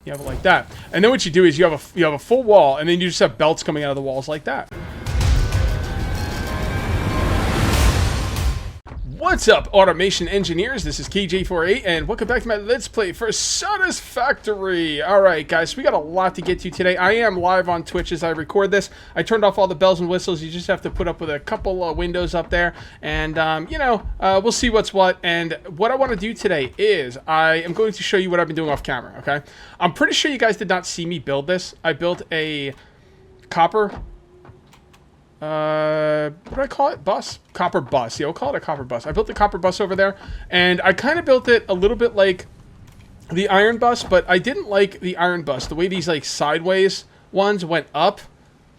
You have it like that. And then what you do is you have a full wall, and then you just have belts coming out of the walls like that. What's up, automation engineers? This is KJ48, and welcome back to my Let's Play for Satisfactory. Alright, guys, we got a lot to get to today. I am live on Twitch as I record this. I turned off all the bells and whistles. You just have to put up with a couple of windows up there, and, we'll see what's what. And what I want to do today is I am going to show you what I've been doing off camera, okay? I'm pretty sure you guys did not see me build this. I built a copper... what do I call it? Bus? Copper bus. Yeah, we'll call it a copper bus. I built the copper bus over there, and I kind of built it a little bit like the iron bus, but I didn't like the iron bus. The way these, like, sideways ones went up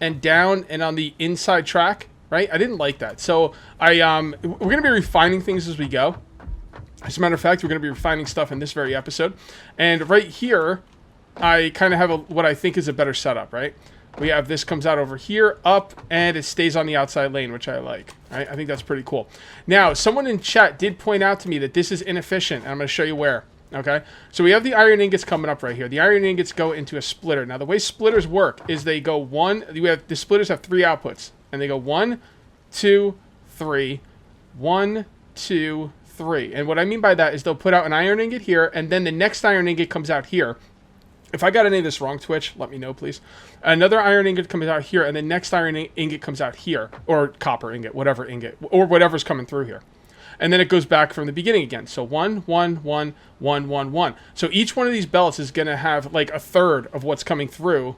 and down and on the inside track, right? I didn't like that. So we're going to be refining things as we go. As a matter of fact, we're going to be refining stuff in this very episode. And right here, I kind of have what I think is a better setup, right? We have this comes out over here, up, and it stays on the outside lane, which I like. Right? I think that's pretty cool. Now, someone in chat did point out to me that this is inefficient, and I'm going to show you where. Okay? So we have the iron ingots coming up right here. The iron ingots go into a splitter. Now, the way splitters work is they go the splitters have 3 outputs, and they go 1, 2, 3, 1, 2, 3. And what I mean by that is they'll put out an iron ingot here, and then the next iron ingot comes out here. If I got any of this wrong, Twitch, let me know, please. Another iron ingot comes out here, and the next iron ingot comes out here. Or copper ingot, whatever ingot. Or whatever's coming through here. And then it goes back from the beginning again. So 1, 1, 1, 1, 1, 1. So each one of these belts is going to have like a third of what's coming through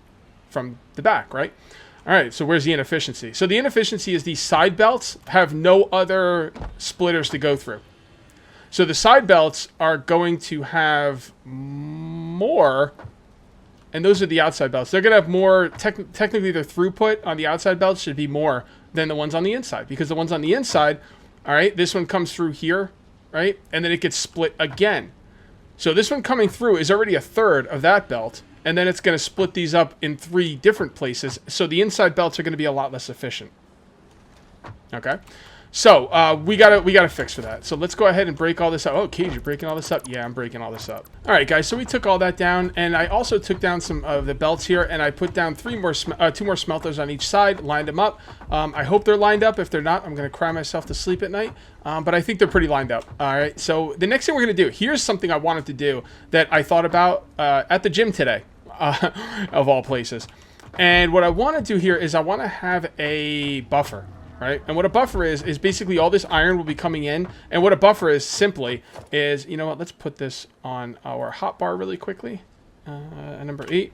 from the back, right? All right, so where's the inefficiency? So the inefficiency is these side belts have no other splitters to go through. So the side belts are going to have more... And those are the outside belts. They're going to have more, technically their throughput on the outside belts should be more than the ones on the inside. Because the ones on the inside, all right, this one comes through here, right? And then it gets split again. So this one coming through is already a third of that belt. And then it's going to split these up in 3 different places. So the inside belts are going to be a lot less efficient. Okay? So, we gotta fix for that. So let's go ahead and break all this up. Oh, Cage, you're breaking all this up? Yeah, I'm breaking all this up. All right, guys, so we took all that down, and I also took down some of the belts here, and I put down 2 more smelters on each side, lined them up. I hope they're lined up. If they're not, I'm gonna cry myself to sleep at night. But I think they're pretty lined up. All right, so the next thing we're gonna do, here's something I wanted to do that I thought about at the gym today, of all places. And what I want to do here is I want to have a buffer. Right? And what a buffer is basically all this iron will be coming in. And what a buffer is simply is, you know what, let's put this on our hotbar really quickly. Number 8.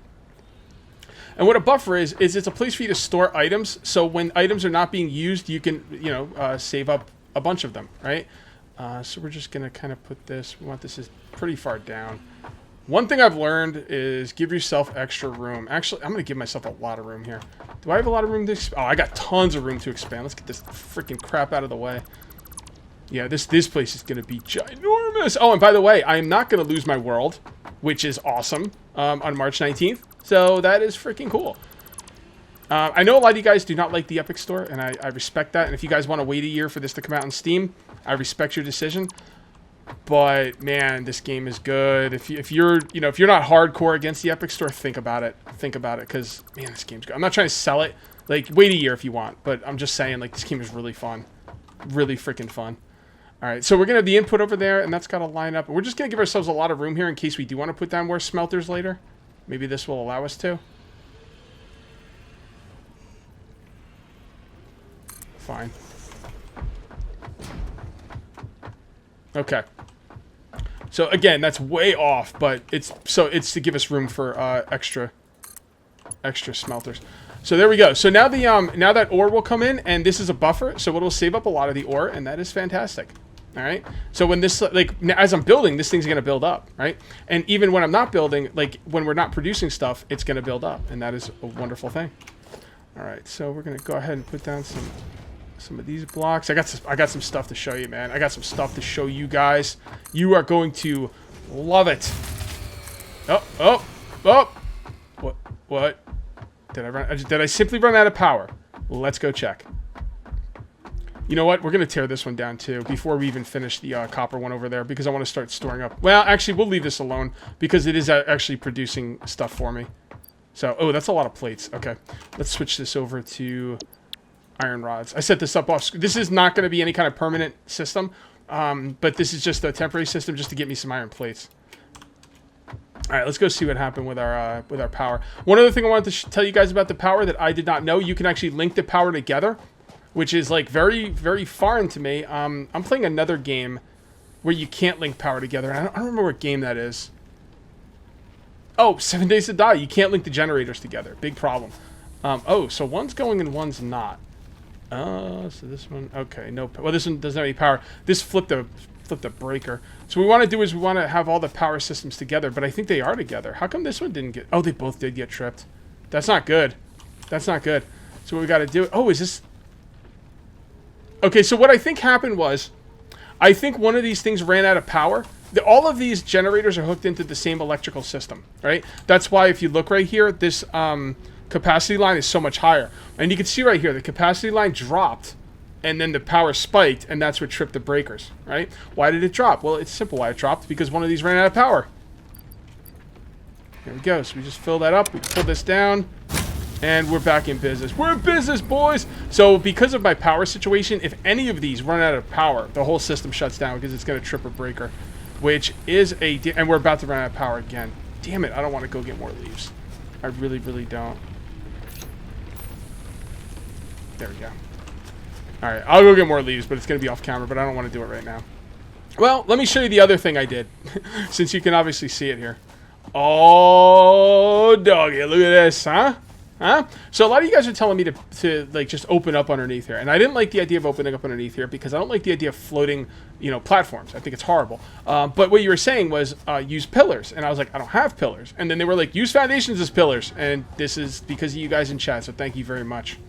And what a buffer is it's a place for you to store items. So when items are not being used, you can, save up a bunch of them, right? So we're just going to kind of put this, we want this is pretty far down. One thing I've learned is give yourself extra room. Actually, I'm going to give myself a lot of room here. Do I have a lot of room to expand? Oh, I got tons of room to expand. Let's get this freaking crap out of the way. Yeah, this place is going to be ginormous. Oh, and by the way, I am not going to lose my world, which is awesome, on March 19th. So that is freaking cool. I know a lot of you guys do not like the Epic Store, and I respect that. And if you guys want to wait a year for this to come out on Steam, I respect your decision. But man, this game is good. If you're not hardcore against the Epic Store, think about it. Think about it, because man, this game's good. I'm not trying to sell it. Like, wait a year if you want, but I'm just saying, like, this game is really fun, really freaking fun. All right, so we're gonna have the input over there, and that's got to line up. And we're just gonna give ourselves a lot of room here in case we do want to put down more smelters later. Maybe this will allow us to. Fine. Okay. So again, that's way off, but it's to give us room for extra smelters. So there we go. So now now that ore will come in, and this is a buffer, so it'll save up a lot of the ore, and that is fantastic. All right. So when this, like, as I'm building, this thing's gonna build up, right? And even when I'm not building, like when we're not producing stuff, it's gonna build up, and that is a wonderful thing. All right. So we're gonna go ahead and put down some of these blocks. I got some stuff to show you, man. I got some stuff to show you guys. You are going to love it. Oh. What? Did I simply run out of power? Let's go check. You know what? We're going to tear this one down too before we even finish the copper one over there because I want to start storing up. Well, actually, we'll leave this alone because it is actually producing stuff for me. So, oh, that's a lot of plates. Okay, let's switch this over to iron rods. I set this up off. This is not going to be any kind of permanent system, but this is just a temporary system just to get me some iron plates. All right, let's go see what happened with our power. One other thing I wanted to tell you guys about the power that I did not know, you can actually link the power together, which is like very, very foreign to me. I'm playing another game where you can't link power together. I don't remember what game that is. Oh, 7 Days to Die. You can't link the generators together. Big problem. Oh, so one's going and one's not. So this one, okay, no. Well, this one doesn't have any power. This flipped a breaker. So what we want to do is we want to have all the power systems together, but I think they are together. How come this one didn't get... Oh, they both did get tripped. That's not good. That's not good. So what we got to do... Oh, is this... Okay, so what I think happened was... I think one of these things ran out of power. All of these generators are hooked into the same electrical system, right? That's why if you look right here, this capacity line is so much higher. And you can see right here, the capacity line dropped, and then the power spiked, and that's what tripped the breakers, right? Why did it drop? Well, it's simple why it dropped, because one of these ran out of power. There we go. So we just fill that up, we pull this down, and we're back in business. We're in business, boys! So because of my power situation, if any of these run out of power, the whole system shuts down because it's going to trip a breaker, which is a... And we're about to run out of power again. Damn it, I don't want to go get more leaves. I really, really don't. There we go. Alright, I'll go get more leaves, but it's going to be off camera, but I don't want to do it right now. Well, let me show you the other thing I did, since you can obviously see it here. Oh, doggy, look at this, huh? Huh? So a lot of you guys are telling me to like just open up underneath here, and I didn't like the idea of opening up underneath here because I don't like the idea of floating, you know, platforms. I think it's horrible. But what you were saying was use pillars, and I was like, I don't have pillars. And then they were like, use foundations as pillars, and this is because of you guys in chat, so thank you very much.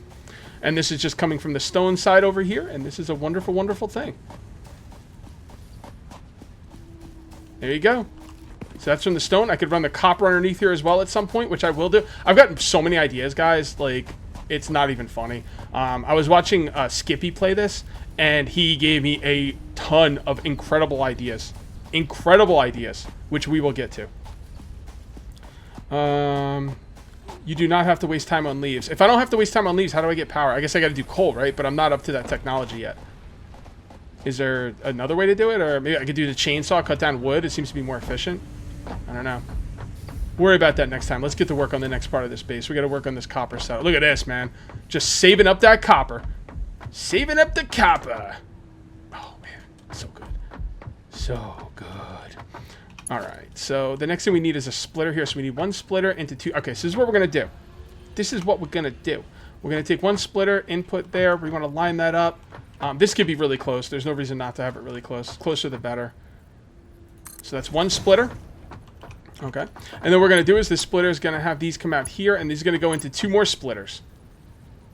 And this is just coming from the stone side over here, and this is a wonderful, wonderful thing. There you go. So that's from the stone. I could run the copper underneath here as well at some point, which I will do. I've got so many ideas, guys. Like, it's not even funny. I was watching Skippy play this, and he gave me a ton of incredible ideas. Incredible ideas, which we will get to. You do not have to waste time on leaves. If I don't have to waste time on leaves, how do I get power? I guess I got to do coal, right? But I'm not up to that technology yet. Is there another way to do it? Or maybe I could do the chainsaw, cut down wood. It seems to be more efficient. I don't know. Worry about that next time. Let's get to work on the next part of this base. We got to work on this copper set. Look at this, man. Just saving up that copper. Saving up the copper. Oh, man. So good. So good. All right. So the next thing we need is a splitter here. So we need one splitter into two. Okay, so this is what we're going to do. This is what we're going to do. We're going to take one splitter, input there. We want to line that up. This could be really close. There's no reason not to have it really close. Closer the better. So that's one splitter. Okay. And then what we're going to do is this splitter is going to have these come out here, and these are going to go into two more splitters.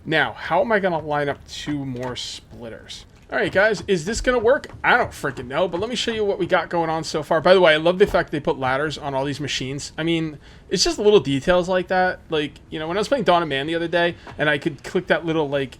Now, how am I going to line up two more splitters? All right, guys, is this going to work? I don't freaking know, but let me show you what we got going on so far. By the way, I love the fact they put ladders on all these machines. I mean, it's just little details like that. Like, you know, when I was playing Dawn of Man the other day, and I could click that little, like,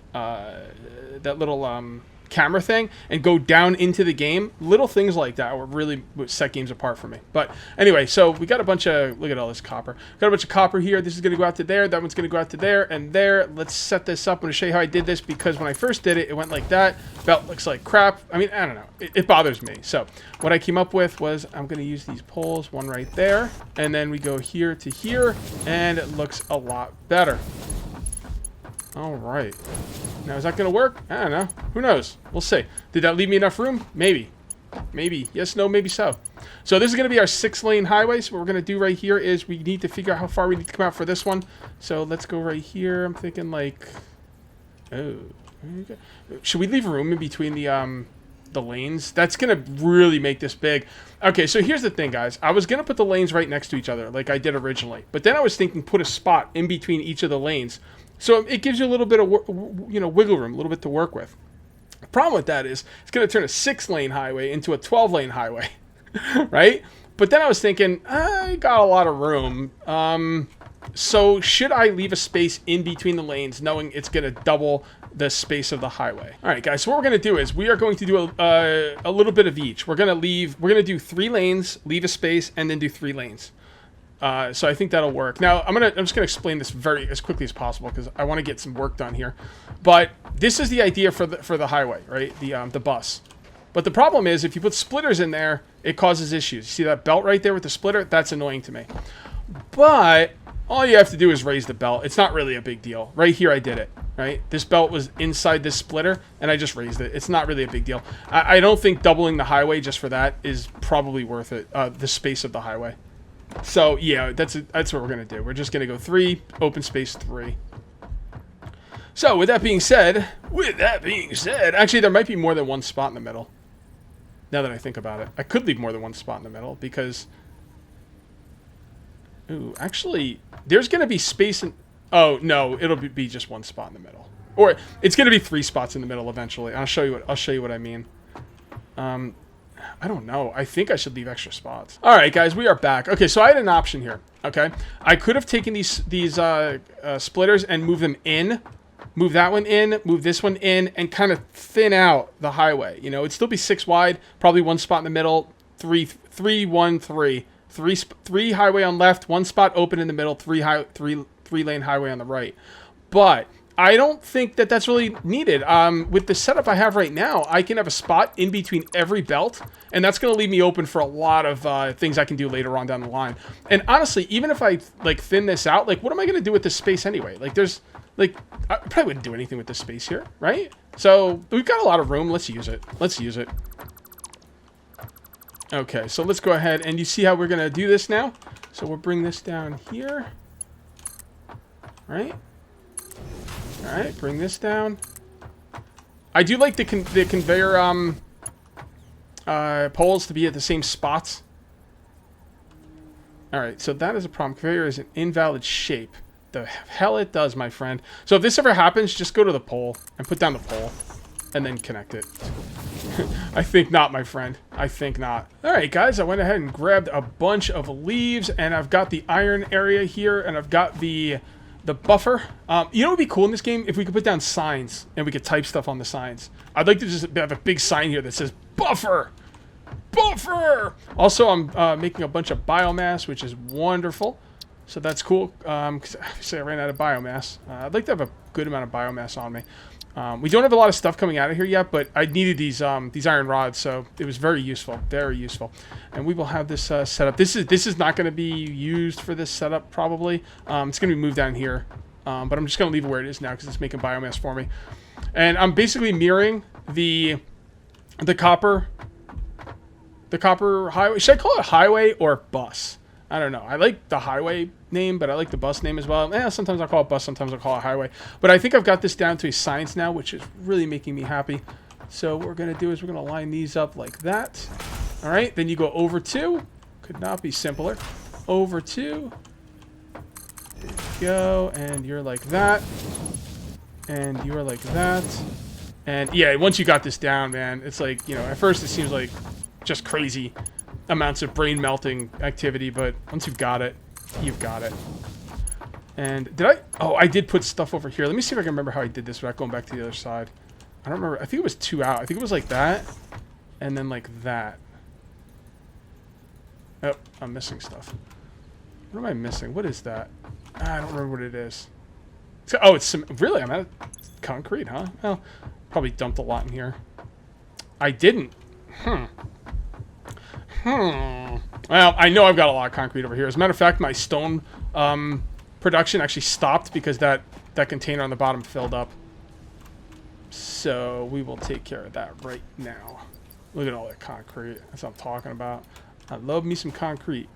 camera thing and go down into the game, little things like that were really what set games apart for me. But anyway, so we got a bunch of, look at all this copper. Got a bunch of copper here. This is going to go out to there. That one's going to go out to there and there. Let's set this up. I'm going to show you how I did this because when I first did it, it went like that. Belt looks like crap. I mean, I don't know. It bothers me. So what I came up with was I'm going to use these poles, one right there, and then we go here to here, and it looks a lot better. All right. Now, is that going to work? I don't know. Who knows? We'll see. Did that leave me enough room? Maybe. Maybe. Yes, no, maybe so. So this is going to be our 6-lane highway. So what we're going to do right here is we need to figure out how far we need to come out for this one. So let's go right here. I'm thinking like... Oh. Okay. Should we leave room in between the lanes? That's going to really make this big. Okay, so here's the thing, guys. I was going to put the lanes right next to each other like I did originally. But then I was thinking put a spot in between each of the lanes. So it gives you a little bit of, you know, wiggle room, a little bit to work with. The problem with that is it's going to turn a 6-lane highway into a 12-lane highway, right? But then I was thinking, I got a lot of room. So should I leave a space in between the lanes knowing it's going to double the space of the highway. All right, guys, so what we're going to do is we are going to do a little bit of each. We're going to do 3 lanes, leave a space, and then do 3 lanes. So I think that'll work. Now, I'm just going to explain this as quickly as possible because I want to get some work done here. But this is the idea for the highway, right? The bus. But the problem is if you put splitters in there, it causes issues. You see that belt right there with the splitter? That's annoying to me. But all you have to do is raise the belt. It's not really a big deal. Right here, I did it, right? This belt was inside this splitter, and I just raised it. It's not really a big deal. I don't think doubling the highway just for that is probably worth it, the space of the highway. So, yeah, that's what we're going to do. We're just going to go 3, open space 3. So, with that being said, actually, there might be more than one spot in the middle. Now that I think about it. I could leave more than one spot in the middle, because... Ooh, actually, there's going to be space in... Oh, no, it'll be just one spot in the middle. Or, it's going to be 3 spots in the middle eventually. I'll show you what I mean. I don't know. I think I should leave extra spots. All right, guys, we are back. Okay, so I had an option here, okay? I could have taken these splitters and moved them in. Move that one in, move this one in, and kind of thin out the highway. You know, it'd still be 6 wide, probably 1 spot in the middle, 3, 1, 3. 3 highway on left, 1 spot open in the middle, 3 lane highway on the right. But I don't think that that's really needed. With the setup I have right now, I can have a spot in between every belt, and that's going to leave me open for a lot of things I can do later on down the line. And honestly, even if I like thin this out, like what am I going to do with this space anyway? Like I probably wouldn't do anything with this space here, right? So we've got a lot of room. Let's use it. Okay, so let's go ahead, and you see how we're going to do this now? So we'll bring this down here. Right? Alright, bring this down. I do like the conveyor poles to be at the same spots. Alright, so that is a problem. Conveyor is an invalid shape. The hell it does, my friend. So if this ever happens, just go to the pole and put down the pole. And then connect it. I think not, my friend. I think not. Alright, guys, I went ahead and grabbed a bunch of leaves, and I've got the iron area here, and I've got the buffer. You know what would be cool in this game? If we could put down signs, and we could type stuff on the signs. I'd like to just have a big sign here that says, Buffer! Buffer! Also, I'm making a bunch of biomass, which is wonderful. So that's cool, because obviously I ran out of biomass. I'd like to have a good amount of biomass on me. We don't have a lot of stuff coming out of here yet, but I needed these iron rods, so it was very useful, And we will have this set up. This is not going to be used for this setup, probably. It's going to be moved down here, but I'm just going to leave it where it is now because it's making biomass for me. And I'm basically mirroring the copper highway. Should I call it highway or bus? I don't know. I like the highway name, but I like the bus name as well. Sometimes I'll call it bus, sometimes I'll call it highway. But I think I've got this down to a science now, which is really making me happy. So what we're going to do is we're going to line these up like that. All right, then you go over 2. Could not be simpler. Over 2. There you go, and you're like that. And you're like that. And yeah, once you got this down, man, it's like, you know, at first it seems like just crazy amounts of brain melting activity, but once you've got it, you've got it. And I did put stuff over here. Let me see if I can remember how I did this without going back to the other side. I don't remember. I think it was 2 out. I think it was like that, and then like that. Oh, I'm missing stuff. What am I missing? What is that? I don't remember what it is. Oh, it's some... Really? I'm at concrete, huh? Well, probably dumped a lot in here. I didn't. Well, I know I've got a lot of concrete over here. As a matter of fact, my stone production actually stopped because that container on the bottom filled up. So we will take care of that right now. Look at all that concrete. That's what I'm talking about. I love me some concrete.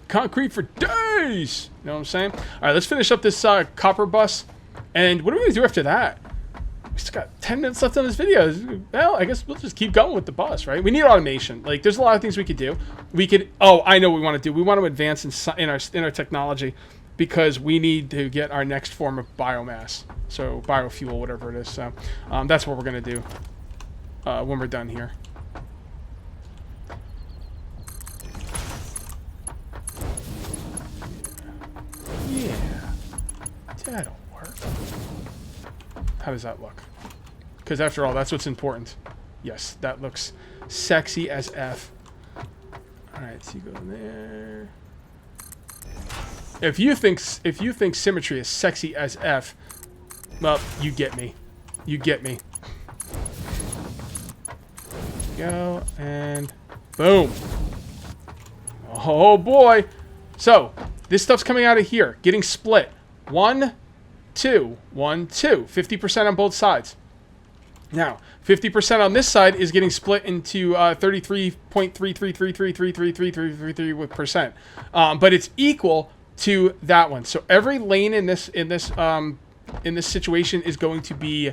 Concrete for days! You know what I'm saying? All right, let's finish up this copper bus. And what are we going to do after that? We still got 10 minutes left on this video. Well, I guess we'll just keep going with the bus, right? We need automation. Like, there's a lot of things we could do. We could... Oh, I know what we want to do. We want to advance in our technology because we need to get our next form of biomass. So, biofuel, whatever it is. So, that's what we're going to do when we're done here. Yeah. That'll work. How does that look? Because after all, that's what's important. Yes, that looks sexy as F. All right, so you go in there. If you think symmetry is sexy as F, well, you get me. You get me. Go and boom. Oh boy. So this stuff's coming out of here, getting split. 1, 2, 1, 2. 50% on both sides. Now, 50% on this side is getting split into 33.333333333%. But it's equal to that one. So every lane in this situation is going to be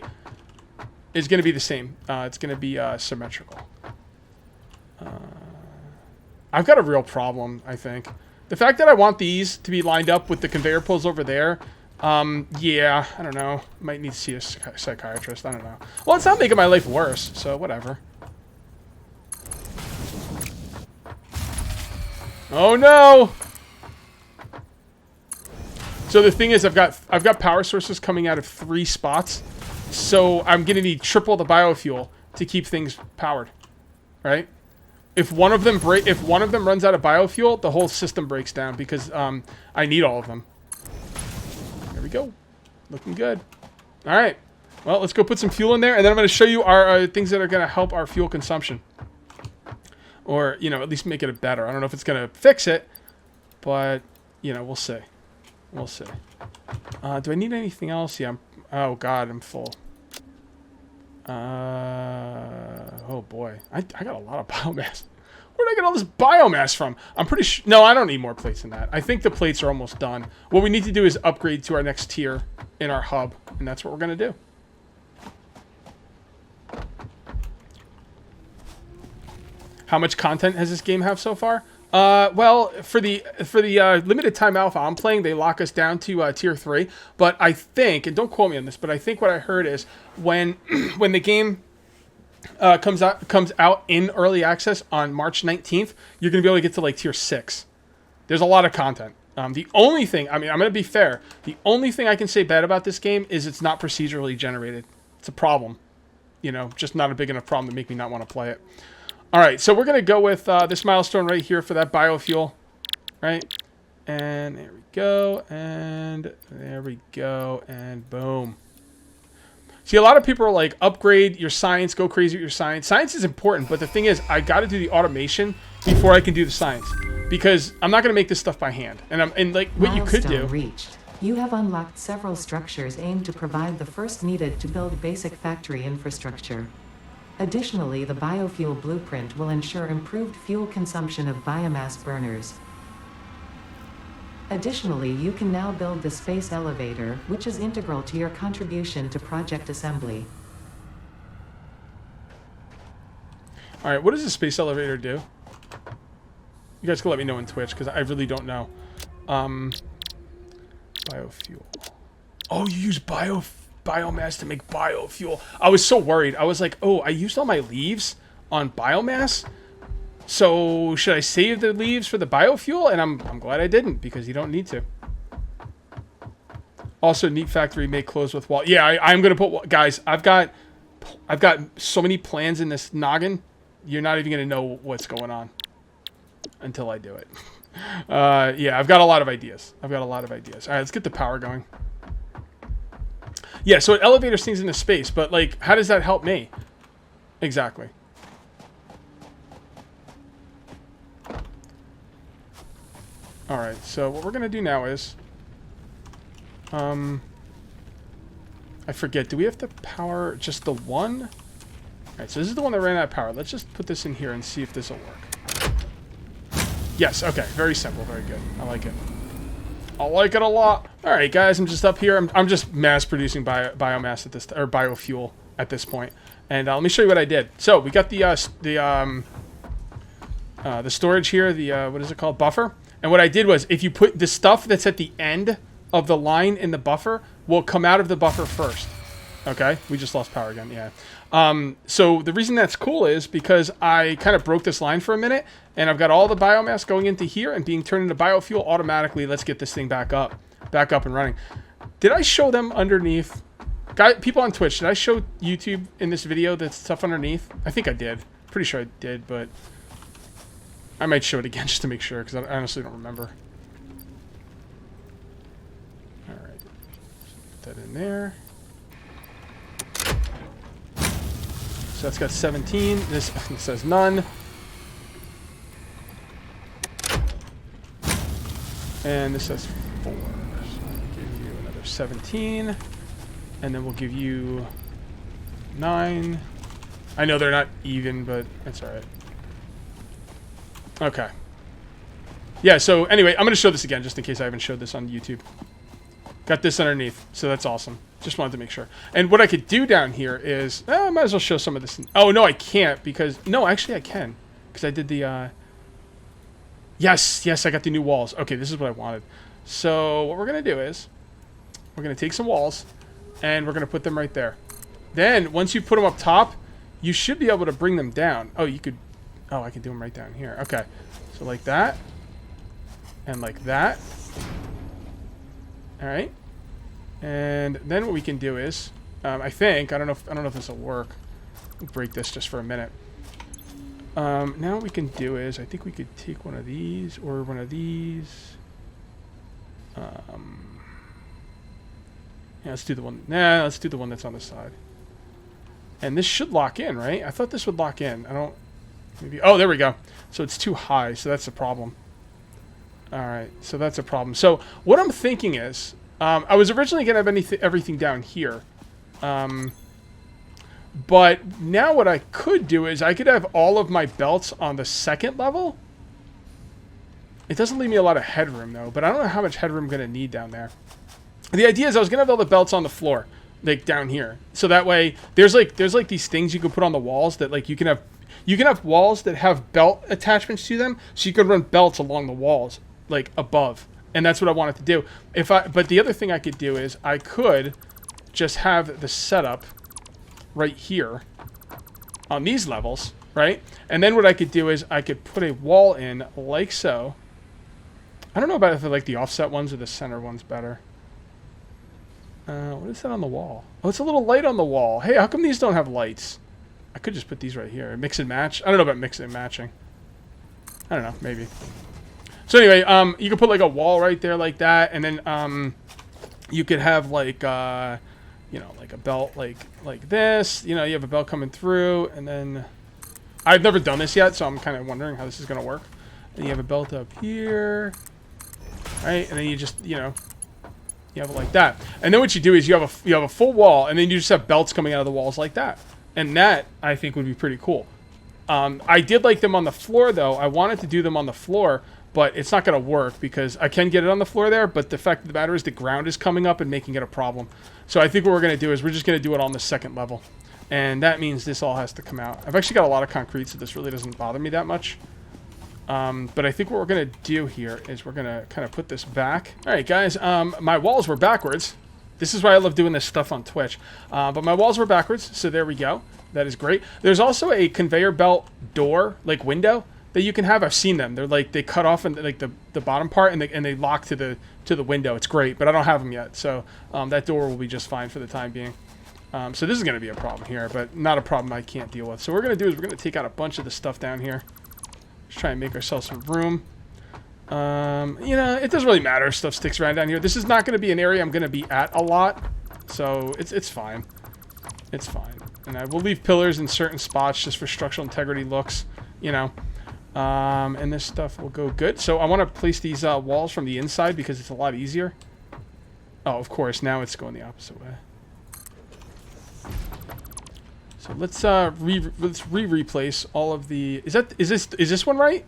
the same. It's going to be symmetrical. I've got a real problem, I think. The fact that I want these to be lined up with the conveyor poles over there, yeah, I don't know. Might need to see a psychiatrist. I don't know. Well, it's not making my life worse, so whatever. Oh no! So the thing is, I've got power sources coming out of 3 spots, so I'm gonna need triple the biofuel to keep things powered, right? If one of them runs out of biofuel, the whole system breaks down because I need all of them. There we go, looking good. All right, well, let's go put some fuel in there, and then I'm going to show you our things that are going to help our fuel consumption, or at least make it better. I don't know if it's going to fix it, but we'll see. We'll see. Do I need anything else? Yeah. Oh God, I'm full. Oh boy, I got a lot of biomass. Where did I get all this biomass from? I'm pretty sure. No, I don't need more plates than that. I think the plates are almost done. What we need to do is upgrade to our next tier in our hub, and that's what we're gonna do. How much content has this game have so far? Well, for the limited time alpha I'm playing, they lock us down to tier 3. But I think, and don't quote me on this, but I think what I heard is when when the game comes out in early access on March 19th, you're gonna be able to get to like tier 6. There's a lot of content. The only thing, I mean, I'm gonna be fair. The only thing I can say bad about this game is it's not procedurally generated. It's a problem. Just not a big enough problem to make me not want to play it. All right, so we're going to go with this milestone right here for that biofuel, right? And there we go, and there we go, and boom. See, a lot of people are like, upgrade your science, go crazy with your science. Science is important, but the thing is, I got to do the automation before I can do the science, because I'm not going to make this stuff by hand. And like what you could do. Reached. You have unlocked several structures aimed to provide the first needed to build basic factory infrastructure. Additionally, the biofuel blueprint will ensure improved fuel consumption of biomass burners. Additionally, you can now build the space elevator, which is integral to your contribution to project assembly. All right, what does the space elevator do? You guys can let me know in Twitch, because I really don't know. Biofuel. Oh, you use biomass to make biofuel. I was so worried. I was like, oh, I used all my leaves on biomass, so should I save the leaves for the biofuel? And I'm glad I didn't, because you don't need to. Also, Neat Factory may close with wall. Yeah, I'm gonna put, guys, I've got so many plans in this noggin, you're not even gonna know what's going on until I do it. Yeah, I've got a lot of ideas. All right, let's get the power going. Yeah, so it elevators things into space, but like, how does that help me? Exactly. All right, so what we're gonna do now is, I forget. Do we have to power just the one? All right, so this is the one that ran out of power. Let's just put this in here and see if this will work. Yes. Okay. Very simple. Very good. I like it. I like it a lot. All right, guys, I'm just up here. I'm just mass producing biomass at this, or biofuel at this point. And let me show you what I did. So we got the storage here, the what is it called, buffer. And what I did was, if you put the stuff that's at the end of the line in the buffer, will come out of the buffer first. Okay, we just lost power again. Yeah. So the reason that's cool is because I kind of broke this line for a minute, and I've got all the biomass going into here and being turned into biofuel automatically. Let's get this thing back up and running. Did I show them underneath? people on Twitch, did I show YouTube in this video that's stuff underneath? I think I did. Pretty sure I did, but I might show it again just to make sure, because I honestly don't remember. Alright. Put that in there. So that's got 17. This says none. And this says 4. So we'll give you another 17. And then we'll give you 9. I know they're not even, but that's alright. Okay. Yeah, so anyway, I'm going to show this again just in case I haven't showed this on YouTube. Got this underneath, so that's awesome. Just wanted to make sure. And what I could do down here is... I might as well show some of this. Oh, no, I can't because... No, actually I can. Because I did the... Yes, I got the new walls. Okay, this is what I wanted. So what we're going to do is... We're going to take some walls, and we're going to put them right there. Then, once you put them up top, you should be able to bring them down. Oh, you could... Oh, I can do them right down here. Okay. So like that. And like that. Alright. And then what we can do is, I think, I don't know if this will work. We'll break this just for a minute. Now what we can do is, I think we could take one of these or one of these. Yeah, let's do the one. Nah, let's do the one that's on the side. And this should lock in, right? I thought this would lock in. I don't. Maybe. Oh, there we go. So it's too high. So that's the problem. All right. So that's a problem. So what I'm thinking is, I was originally going to have everything down here. But now what I could do is I could have all of my belts on the second level. It doesn't leave me a lot of headroom, though. But I don't know how much headroom I'm going to need down there. The idea is I was going to have all the belts on the floor, like down here. So that way, there's like these things you can put on the walls that like you can have walls that have belt attachments to them. So you could run belts along the walls, like above. And that's what I wanted to do. But the other thing I could do is I could just have the setup right here on these levels, right? And then what I could do is I could put a wall in like so. I don't know about if I like the offset ones or the center ones better. What is that on the wall? Oh, it's a little light on the wall. Hey, how come these don't have lights? I could just put these right here. Mix and match. I don't know about mixing and matching. I don't know. Maybe. So anyway, you could put like a wall right there like that, and then you could have like you know, like a belt like this. You know, you have a belt coming through, and then I've never done this yet, so I'm kind of wondering how this is gonna work. And you have a belt up here, right? And then you just, you know, you have it like that. And then what you do is you have a full wall, and then you just have belts coming out of the walls like that. And that I think would be pretty cool. I did like them on the floor though. I wanted to do them on the floor, but it's not going to work because I can get it on the floor there, but the fact of the matter is the ground is coming up and making it a problem. So I think what we're going to do is we're just going to do it on the second level. And that means this all has to come out. I've actually got a lot of concrete, so this really doesn't bother me that much. But I think what we're going to do here is we're going to kind of put this back. All right, guys, my walls were backwards. This is why I love doing this stuff on Twitch. But my walls were backwards, so there we go. That is great. There's also a conveyor belt door, like window, that you can have. I've seen them. They're like, they cut off in like the bottom part, and they lock to the window. It's great, but I don't have them yet. So that door will be just fine for the time being. So this is going to be a problem here, but not a problem I can't deal with. So what we're going to do is we're going to take out a bunch of the stuff down here. Just try and make ourselves some room. You know, it doesn't really matter if stuff sticks around down here. This is not going to be an area I'm going to be at a lot, so it's fine. It's fine. And I will leave pillars in certain spots just for structural integrity looks, you know. And this stuff will go good. So I want to place these walls from the inside because it's a lot easier. Oh, of course, now it's going the opposite way. So let's replace all of the. Is this one right?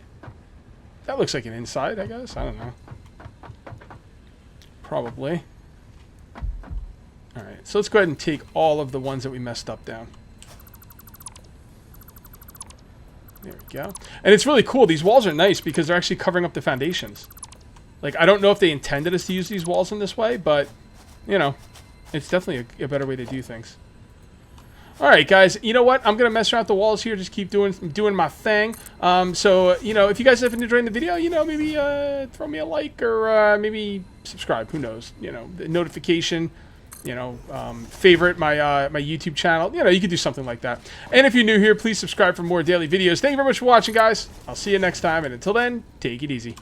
That looks like an inside, I guess. I don't know. Probably. All right, so let's go ahead and take all of the ones that we messed up down. There we go. And it's really cool. These walls are nice because they're actually covering up the foundations. Like, I don't know if they intended us to use these walls in this way, but, you know, it's definitely a better way to do things. All right, guys, you know what? I'm going to mess around with the walls here, just keep doing my thing. So, you know, if you guys have been enjoying the video, you know, maybe throw me a like or maybe subscribe. Who knows? You know, the notification you know, favorite my my YouTube channel. You know, you could do something like that. And if you're new here, please subscribe for more daily videos. Thank you very much for watching, guys. I'll see you next time, and until then, take it easy.